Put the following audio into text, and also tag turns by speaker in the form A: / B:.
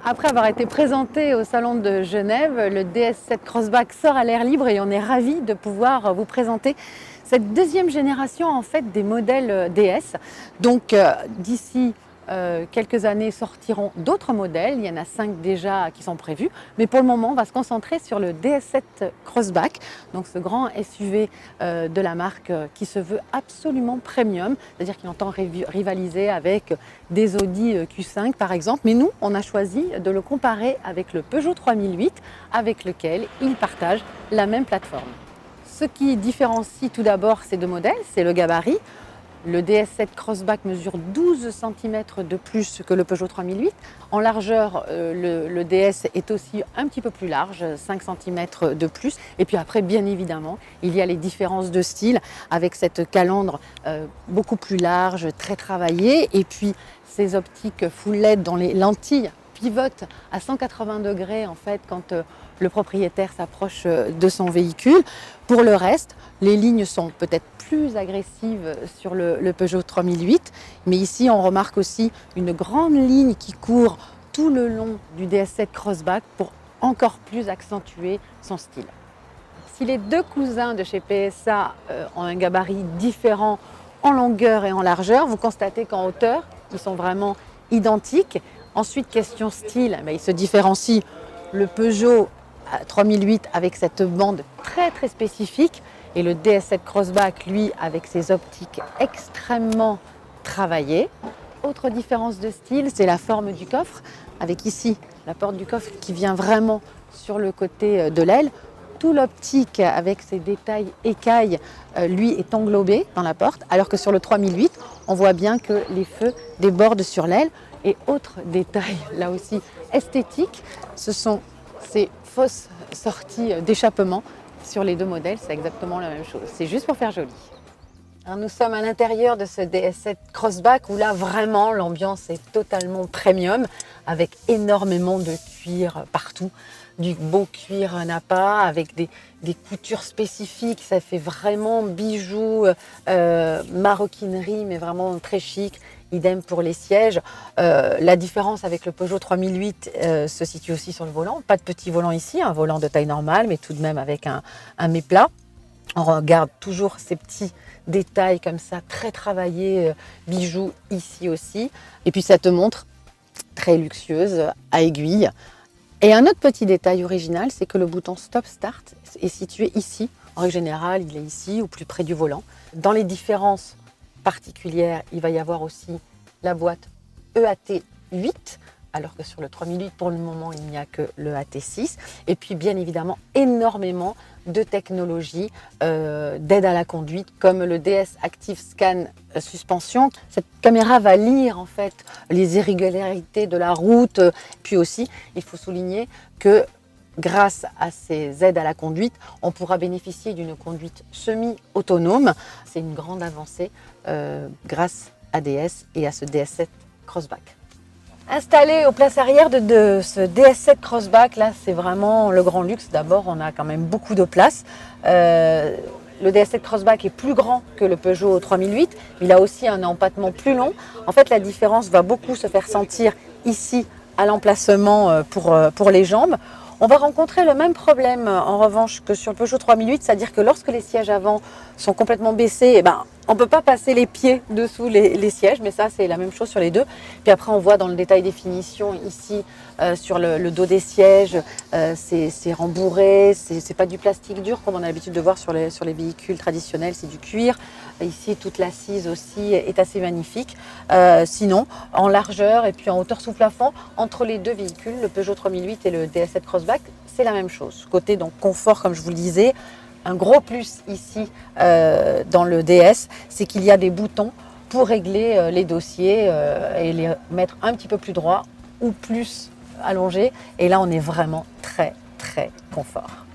A: Après avoir été présenté au Salon de Genève, le DS7 Crossback sort à l'air libre et on est ravis de pouvoir vous présenter cette deuxième génération en fait des modèles DS. Donc d'ici quelques années sortiront d'autres modèles, il y en a 5 déjà qui sont prévus, mais pour le moment on va se concentrer sur le DS7 Crossback, donc ce grand SUV de la marque qui se veut absolument premium, c'est-à-dire qu'il entend rivaliser avec des Audi Q5 par exemple, mais nous on a choisi de le comparer avec le Peugeot 3008 avec lequel il partage la même plateforme. Ce qui différencie tout d'abord ces deux modèles, c'est le gabarit. Le DS7 Crossback mesure 12 cm de plus que le Peugeot 3008. En largeur, le DS est aussi un petit peu plus large, 5 cm de plus. Et puis après, bien évidemment, il y a les différences de style avec cette calandre beaucoup plus large, très travaillée. Et puis ces optiques full LED dont les lentilles pivotent à 180 degrés en fait quand le propriétaire s'approche de son véhicule. Pour le reste, les lignes sont peut-être plus agressives sur le Peugeot 3008, mais ici on remarque aussi une grande ligne qui court tout le long du DS7 Crossback pour encore plus accentuer son style. Si les deux cousins de chez PSA ont un gabarit différent en longueur et en largeur, vous constatez qu'en hauteur, ils sont vraiment identiques. Ensuite, question style, il se différencie le Peugeot 3008 avec cette bande très spécifique et le DS7 Crossback, lui, avec ses optiques extrêmement travaillées. Autre différence de style, c'est la forme du coffre, avec ici la porte du coffre qui vient vraiment sur le côté de l'aile. Tout l'optique avec ses détails écailles, lui, est englobé dans la porte, alors que sur le 3008, on voit bien que les feux débordent sur l'aile. Et autre détail, là aussi esthétique, ce sont ces fausses sorties d'échappement sur les deux modèles. C'est exactement la même chose, c'est juste pour faire joli. Alors nous sommes à l'intérieur de ce DS7 Crossback où là vraiment l'ambiance est totalement premium avec énormément de cuir partout, du beau cuir Napa avec des coutures spécifiques, ça fait vraiment bijoux, maroquinerie mais vraiment très chic. Idem pour les sièges. La différence avec le Peugeot 3008 se situe aussi sur le volant. Pas de petit volant ici, un volant de taille normale mais tout de même avec un méplat. On regarde toujours ces petits détails comme ça, très travaillés, bijoux ici aussi. Et puis cette montre très luxueuse à aiguille. Et un autre petit détail original, c'est que le bouton Stop Start est situé ici. En règle générale, il est ici, au plus près du volant. Dans les différences particulières, il va y avoir aussi la boîte EAT 8, alors que sur le 3008, pour le moment, il n'y a que le AT6. Et puis, bien évidemment, énormément de technologies d'aide à la conduite, comme le DS Active Scan suspension. Cette caméra va lire en fait les irrégularités de la route. Puis aussi, il faut souligner que grâce à ces aides à la conduite, on pourra bénéficier d'une conduite semi-autonome. C'est une grande avancée grâce à DS et à ce DS7 Crossback. Installé aux places arrière de ce DS7 Crossback, là c'est vraiment le grand luxe. D'abord, on a quand même beaucoup de place. Le DS7 Crossback est plus grand que le Peugeot 3008, mais il a aussi un empattement plus long. En fait, la différence va beaucoup se faire sentir ici à l'emplacement pour les jambes. On va rencontrer le même problème en revanche que sur le Peugeot 3008, c'est-à-dire que lorsque les sièges avant sont complètement baissés, on ne peut pas passer les pieds dessous les sièges, mais ça c'est la même chose sur les deux. Puis après on voit dans le détail des finitions ici sur le dos des sièges, c'est rembourré, c'est pas du plastique dur comme on a l'habitude de voir sur les véhicules traditionnels, c'est du cuir. Ici toute l'assise aussi est assez magnifique. Sinon en largeur et puis en hauteur sous plafond, entre les deux véhicules, le Peugeot 3008 et le DS7 Crossback, c'est la même chose. Côté donc confort comme je vous le disais, un gros plus ici dans le DS, c'est qu'il y a des boutons pour régler les dossiers et les mettre un petit peu plus droit ou plus allongés. Et là, on est vraiment très confort.